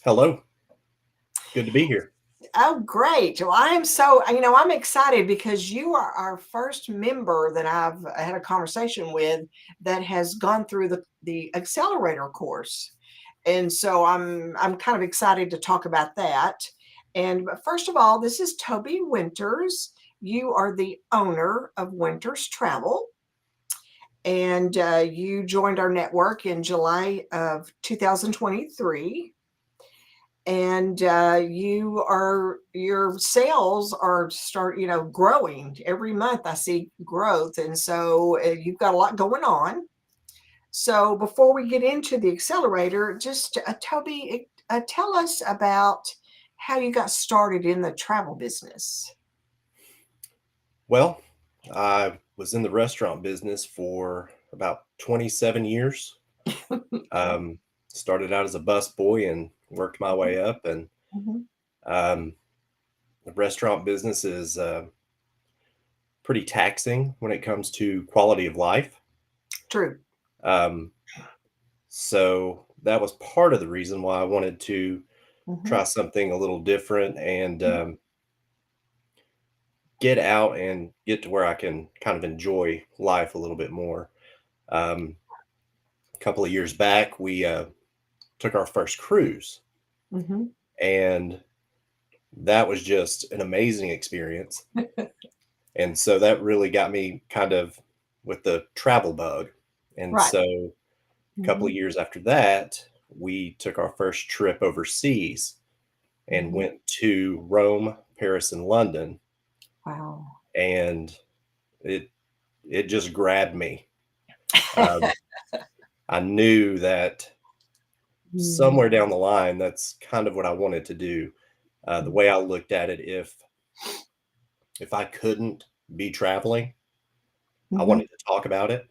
Hello. Good to be here. Oh, great. Well, I'm excited because you are our first member that I've had a conversation with that has gone through the accelerator course. And so I'm kind of excited to talk about that. And but first of all, this is Toby Winters. You are the owner of Winters Travel, and you joined our network in July of 2023, and your sales are growing every month. I see growth, and so you've got a lot going on. So before we get into the accelerator, just Toby, tell us about how you got started in the travel business. Well, I was in the restaurant business for about 27 years. Um, Started out as a busboy and worked my way up. And Mhm. um, the restaurant business is pretty taxing when it comes to quality of life. True. Um, so that was part of the reason why I wanted to Hmm. try something a little different and get out and get to where I can kind of enjoy life a little bit more. Um, a couple of years back, we took our first cruise, Hmm. and that was just an amazing experience. And so that really got me kind of with the travel bug. And Right. so a couple Hmm. of years after that, we took our first trip overseas and Hmm. went to Rome, Paris, and London. Wow. And it it just grabbed me. Um, I knew that somewhere down the line, that's kind of what I wanted to do. The way I looked at it, if I couldn't be traveling, I Hmm. wanted to talk about it,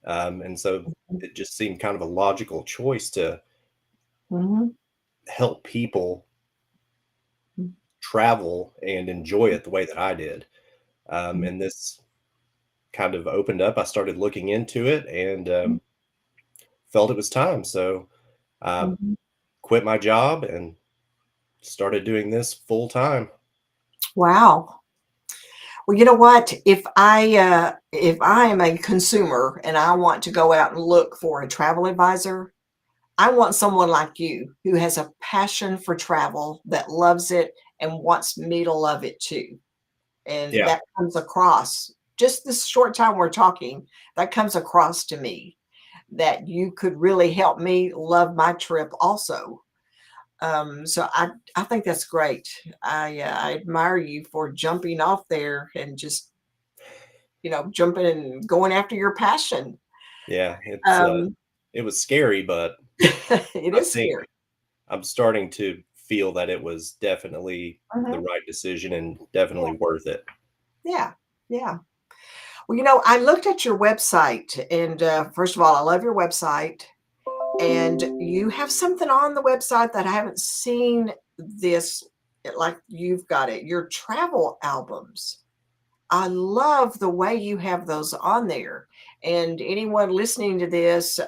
and so it just seemed kind of a logical choice to Hmm. help people travel and enjoy it the way that I did. And this kind of opened up. I started looking into it and felt it was time. So I Hmm. quit my job and started doing this full time. Wow. Well, you know what? If I am a consumer and I want to go out and look for a travel advisor, I want someone like you who has a passion for travel, that loves it and wants me to love it too. And Yeah. that comes across just this short time we're talking, that comes across to me that you could really help me love my trip also. So I think that's great. I admire you for jumping off there and just jumping and going after your passion. Yeah, Um, it was scary, but it I is think scary. I'm starting to feel that it was definitely the Mhm. right decision and Yeah, definitely worth it. yeah, yeah. Well, I looked at your website, and first of all, I love your website. And you have something on the website that I haven't seen this like you've got it. Your travel albums. I love the way you have those on there. And anyone listening to this,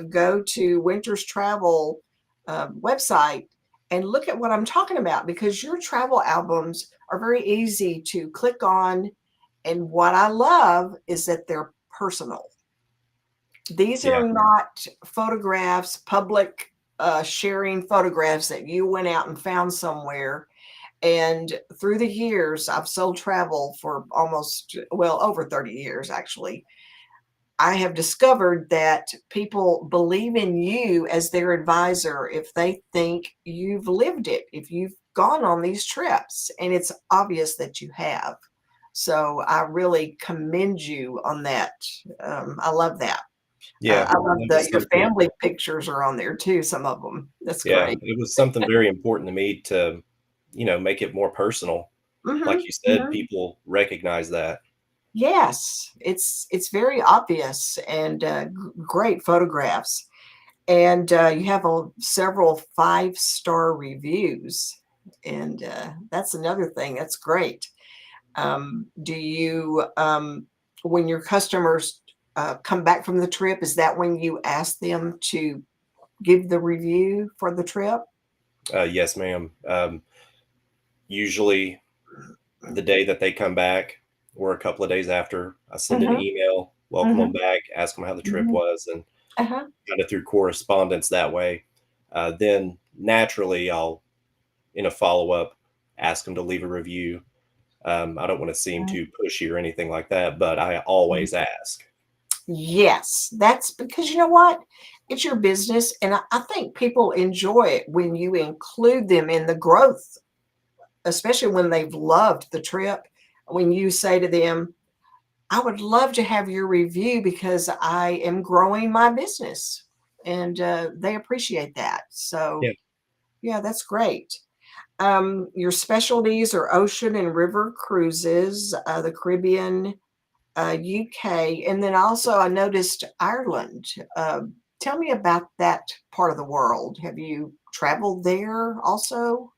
go to Winter's Travel website and look at what I'm talking about, because your travel albums are very easy to click on. And what I love is that they're personal. These Yeah, are not photographs, public sharing photographs that you went out and found somewhere. And through the years, I've sold travel for almost, well, over 30 years, actually. I have discovered that people believe in you as their advisor if they think you've lived it, if you've gone on these trips, and it's obvious that you have. So I really commend you on that. I love that. yeah, I love that that was your something. family pictures are on there too, some of them. That's Yeah, great. it was something very important to me to, make it more personal. Like Mhm, you said, mhm. people recognize that. Yes, it's very obvious, and great photographs. And you have several five-star reviews, and that's another thing. That's great. Do you, when your customers come back from the trip, is that when you ask them to give the review for the trip? Yes, ma'am. Usually the day that they come back or a couple of days after, I send an Mhm, email, welcome them mhm, back, ask them how the trip mhm. was, and Uh-huh. kind of through correspondence that way. Then naturally, I'll, in a follow up, ask them to leave a review. I don't want to seem Mhm. too pushy or anything like that, but I always ask. Yes, that's because you know what? It's your business, and I think people enjoy it when you include them in the growth, especially when they've loved the trip. When you say to them, I would love to have your review because I am growing my business. And they appreciate that. So, Yeah, yeah, that's great. Your specialties are ocean and river cruises, the Caribbean, UK, and then also I noticed Ireland. Tell me about that part of the world. Have you traveled there also?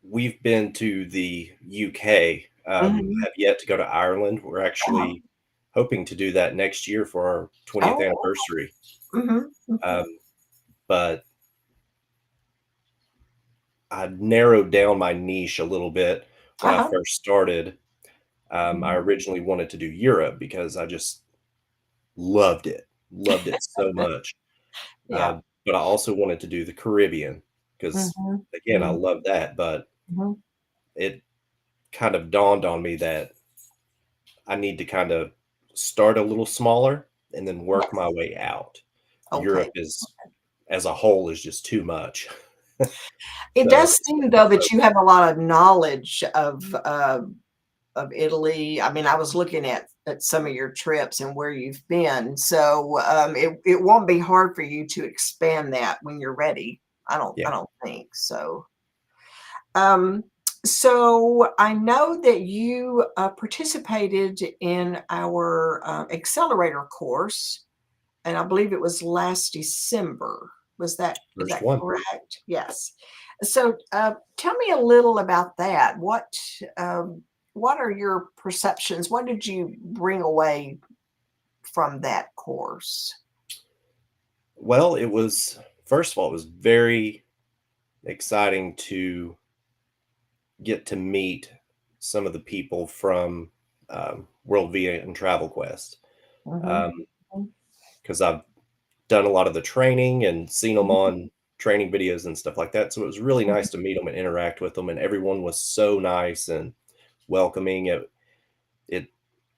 we've been to the UK. Mhm. Have yet to go to Ireland. We're Uh-huh. actually hoping to do that next year for our 20th Oh, anniversary. mhm, mhm. Um, but I narrowed down my niche a little bit when I Uh-huh. first started. I Mhm. originally wanted to do Europe because I just loved it so much. Yeah. But I also wanted to do the Caribbean because, Mhm, again, I mhm, love that. But mhm. it kind of dawned on me that I need to kind of start a little smaller and then work my Yes. way out. Europe Okay. is, as a whole, is just too much It to does seem to though that you focus. have a lot of knowledge of Italy. I mean, I was looking at some of your trips and where you've been, so it won't be hard for you to expand that when you're ready. I Yeah, don't think so. Um, so I know that you participated in our accelerator course, and I believe it was last December. Is first that one. correct? Yes. So, tell me a little about that. What are your perceptions? What did you bring away from that course? Well, it was first of all, it was very exciting to get to meet some of the people from World Via and Travel Quest Mhm, mhm, because I've done a lot of the training and seen them mhm, on training videos and stuff like that. So it was really mhm. nice to meet them and interact with them, and everyone was so nice and welcoming. It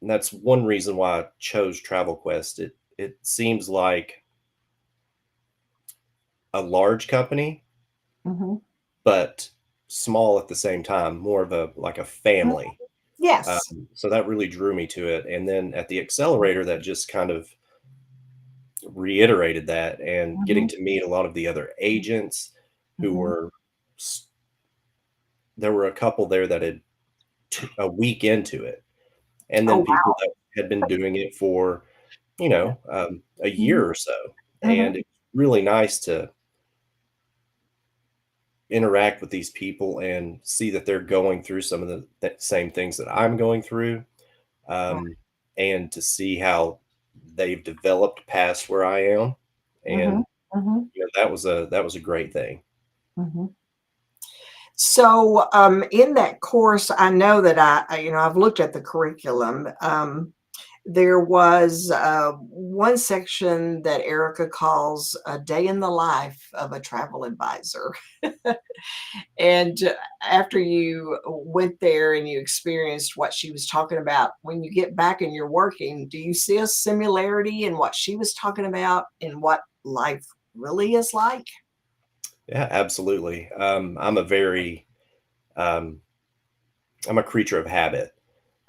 and that's one reason why I chose Travel Quest. It seems like a large company, Mhm. but small at the same time, more of a like a Mhm. family. Yes. So that really drew me to it. And then at the accelerator, that just kind of reiterated that, and getting Mhm, to meet a lot of the other agents who mhm. were, there were a couple there that had a week into it, and Oh, then people wow. that had been doing it for, a Mhm, year or so. mhm. And it's really nice to interact with these people and see that they're going through some of the same things that I'm going through, Right. um, and to see how they've developed past where I am, Mhm, and mhm, that was a great thing. mhm. So, in that course, I know that I've looked at the curriculum. There was one section that Erica calls a day in the life of a travel advisor. And after you went there and you experienced what she was talking about, when you get back and you're working, do you see a similarity in what she was talking about and what life really is like? Yeah, absolutely. Um, I'm a creature of habit,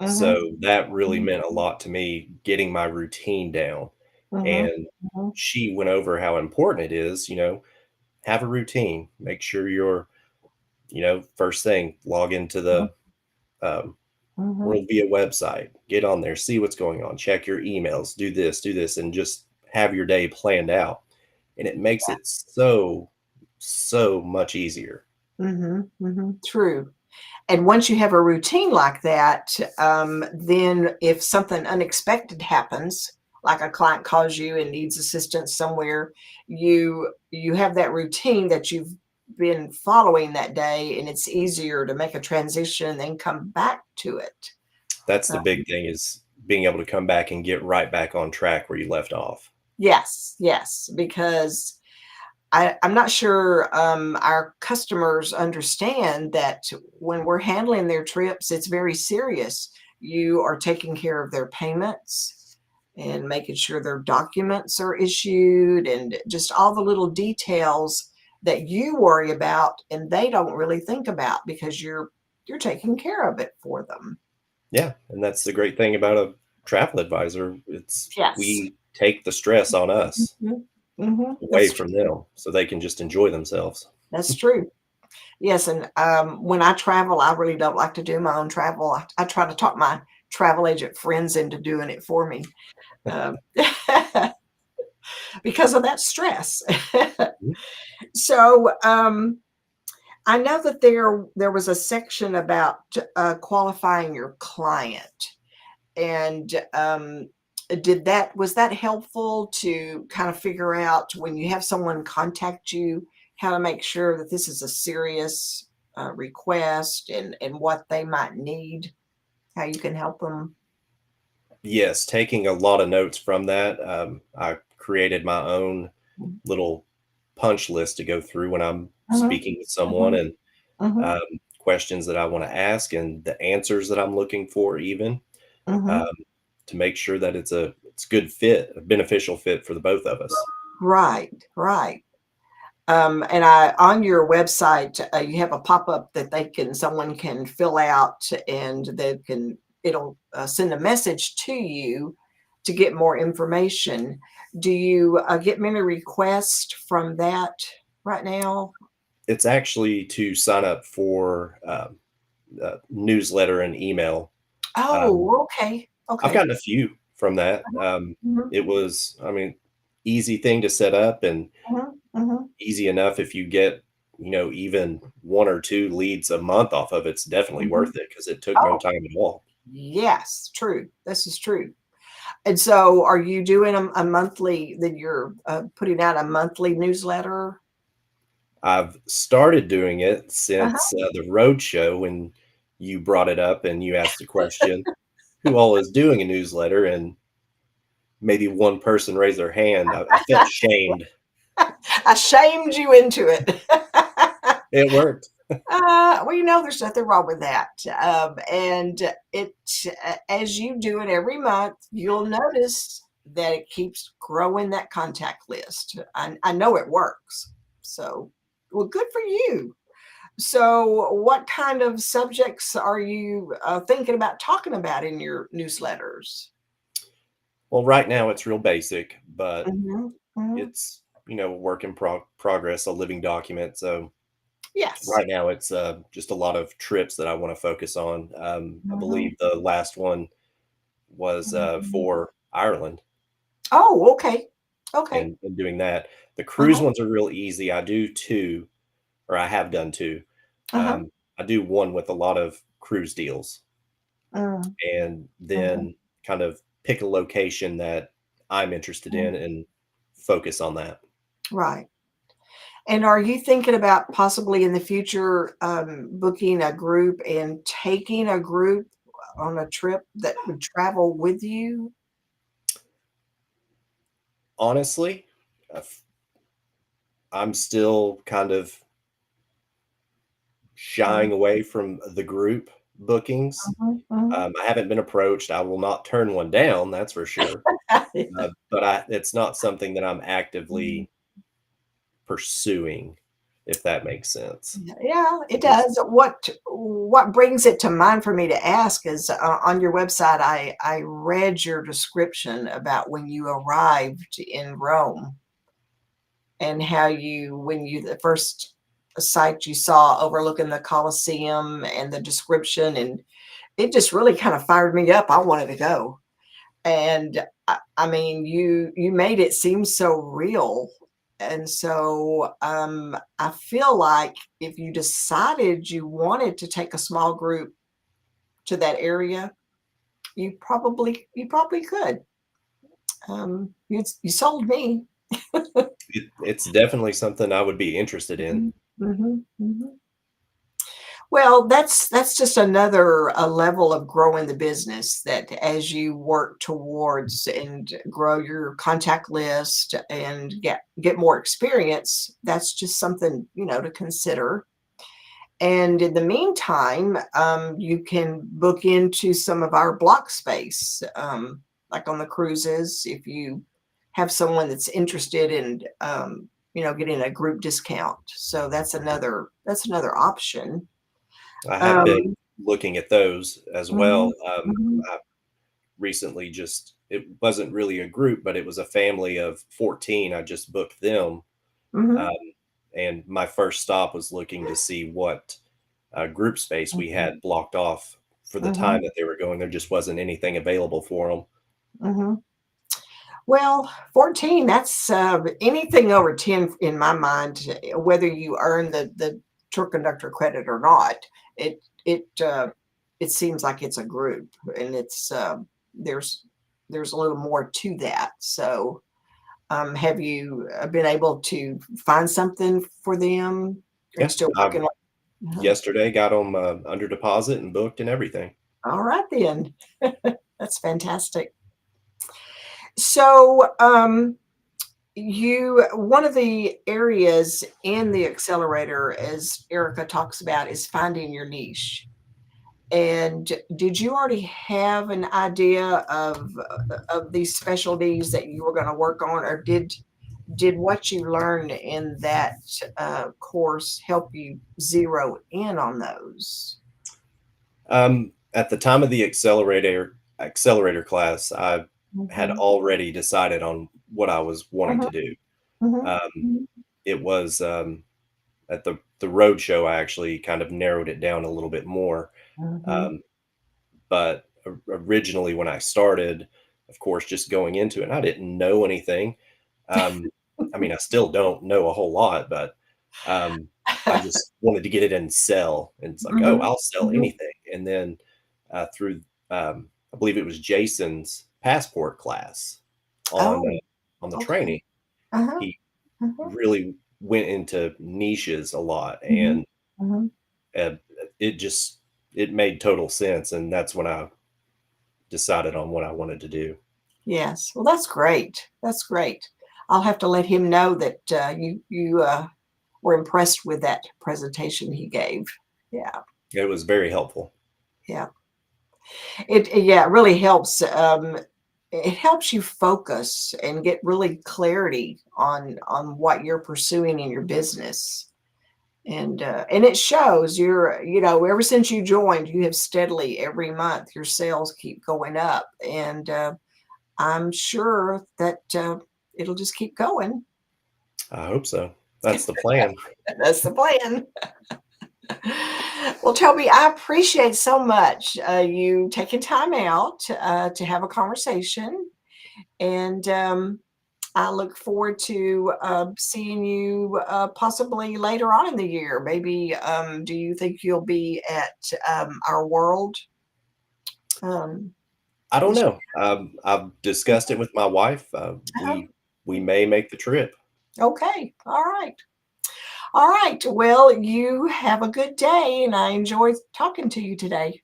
Mhm, so that really mhm, meant a lot to me getting my routine down. mhm, And mhm, she went over how important it is, have a routine. Make sure you're, first thing, log into mhm, the um, mhm. World Via website, get on there, see what's going on, check your emails, do this, and just have your day planned out. And it makes it so, so much easier. Mhm, mhm, true. And once you have a routine like that, then if something unexpected happens, like a client calls you and needs assistance somewhere, you have that routine that you've been following that day, and it's easier to make a transition and then come back to it. That's Uh, the big thing is being able to come back and get right back on track where you left off. yes, yes, because I'm not sure our customers understand that when we're handling their trips, it's very serious. You are taking care of their payments and making sure their documents are issued and just all the little details that you worry about and they don't really think about because you're taking care of it for them. Yeah, and that's the great thing about a travel advisor. It's Yes. we take the stress on us Mhm. Mhm. away from them so they can just enjoy themselves. That's true. Yes, and, when I travel, I really don't like to do my own travel. I try to talk my travel agent friends into doing it for me, um, because of that stress. Mhm. So, I know that there was a section about, qualifying your client, and, did that was that helpful to kind of figure out when you have someone contact you, how to make sure that this is a serious, request and what they might need, how you can help them? Yes, taking a lot of notes from that. I created my own Mhm, little punch list to go through when I'm mhm, speaking with someone mhm, and mhm, um, questions that I want to ask and the answers that I'm looking for, even mhm. um, to make sure that it's a good fit, a beneficial fit for the both of us. Right, right. And I on your website, you have a pop-up that someone can fill out and it'll send a message to you to get more information. Do you get many requests from that right now? It's actually to sign up for newsletter and email. Um, Oh, okay. I've Okay. gotten a few from that. Mhm, It was, I mean, easy thing to set up and mhm, mhm. easy enough if you get, even 1 or 2 leads a month off of it's definitely Mhm. worth it because it took no Oh, time at all. yes, true. This is true. And so are you doing a monthly that you're putting out a monthly newsletter? I've started doing it Uh-huh. since, the road show when you brought it up and you asked the question, "Who all is doing a newsletter?" And maybe one person raised their hand. I felt shamed. I shamed you into it. It worked. Well, there's nothing wrong with that. And as you do it every month, you'll notice that it keeps growing that contact list. I know it works. So, well, good for you. So, what kind of subjects are you thinking about talking about in your newsletters? Well, right now it's real basic, but Mhm, mhm. it's, a work in progress, a living document. So Yes. right now it's just a lot of trips that I want to focus on. I Mhm, believe the last one was mhm. for Ireland Oh, okay. Okay. and doing that. The cruise Uh-huh, ones are real easy. I do two, or I have done two. uh-huh. I do one with a lot of cruise deals Mm, and mhm, then kind of pick a location that I'm interested mhm. in and focus on that. Right. And are you thinking about possibly in the future, booking a group and taking a group on a trip that would travel with you? Honestly, uh, f- I'm still kind of Mhm, shying away from the group bookings. mhm, mhm. I haven't been approached. I will not turn one down, that's for sure. But it's not something that I'm Mhm. actively pursuing, if that makes sense. Yeah, I it just does. What brings it to mind for me to ask is, on your website, I read your description about when you arrived in Rome and how when you the first site you saw overlooking the Colosseum and the description, and it just really kind of fired me up. I wanted to go. And I mean, you made it seem so real. And so I feel like if you decided you wanted to take a small group to that area, you probably could. You sold me. it's definitely something I would be interested in. Mhm, mhm. Well, that's just another a level of growing the business that as you work towards and grow your contact list and get more experience, that's just something, to consider. And in the meantime, you can book into some of our block space, like on the cruises, if you have someone that's interested in, getting a group discount. So that's another option. I have been Um, looking at those as well. mhm, mhm, I recently just it wasn't really a group, but it was a family of 14. I just booked them, mhm, um, and my first stop was looking to see what group space we mhm, had blocked off for the time mhm, that they were going. There just wasn't anything available for them. mhm. Well, 14, that's, anything over 10 in my mind, whether you earn the tour conductor credit or not, it seems like it's a group, and there's there's a little more to that. So, have you, been able to find something for them? Are you Yeah, still I working on? Uh-huh. yesterday got them under deposit and booked and everything. Alright then. That's fantastic. So, you one of the areas in the accelerator, as Erica talks about, is finding your niche. And did you already have an idea of these specialties that you were going to work on, or did what you learned in that course help you zero in on those? At the time of the accelerator class, I had Mhm, already decided on what I was wanting mhm, to do. mhm, Um, mhm, it was at the road show. I actually kind of narrowed it down a little bit more. mhm. Um, but originally, when I started, of course, just going into it, I didn't know anything. Um, I mean, I still don't know a whole lot, but um, I just wanted to get it and sell. And it's like, oh, Mhm, I'll sell mhm. anything. And then through, I believe it was Jason's passport class Oh, on the okay. training, Uh-huh, he uh-huh. really went into niches a lot, Mhm, and mhm. uh, it just it made total sense. And that's when I decided on what I wanted to do. Yes. Well, that's great. That's great. I'll have to let him know that, you were impressed with that presentation he gave. Yeah, It was very helpful. yeah. It really helps, it helps you focus and get really clarity on what you're pursuing in your business, and it shows. Ever since you joined, you have steadily every month, your sales keep going up, and, I'm sure that, it'll just keep going. I hope so. That's the plan. That's the plan. Well, Toby, I appreciate so much, you taking time out, to have a conversation, and, I look forward to, seeing you, possibly later on in the year. Maybe, do you think you'll be at, our World, um, I don't this know. I've discussed it with my wife. uh We may make the trip. Okay, alright. Alright, well, you have a good day, and I enjoyed talking to you today.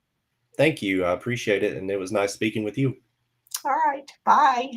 Thank you. I appreciate it, and it was nice speaking with you. Alright, bye.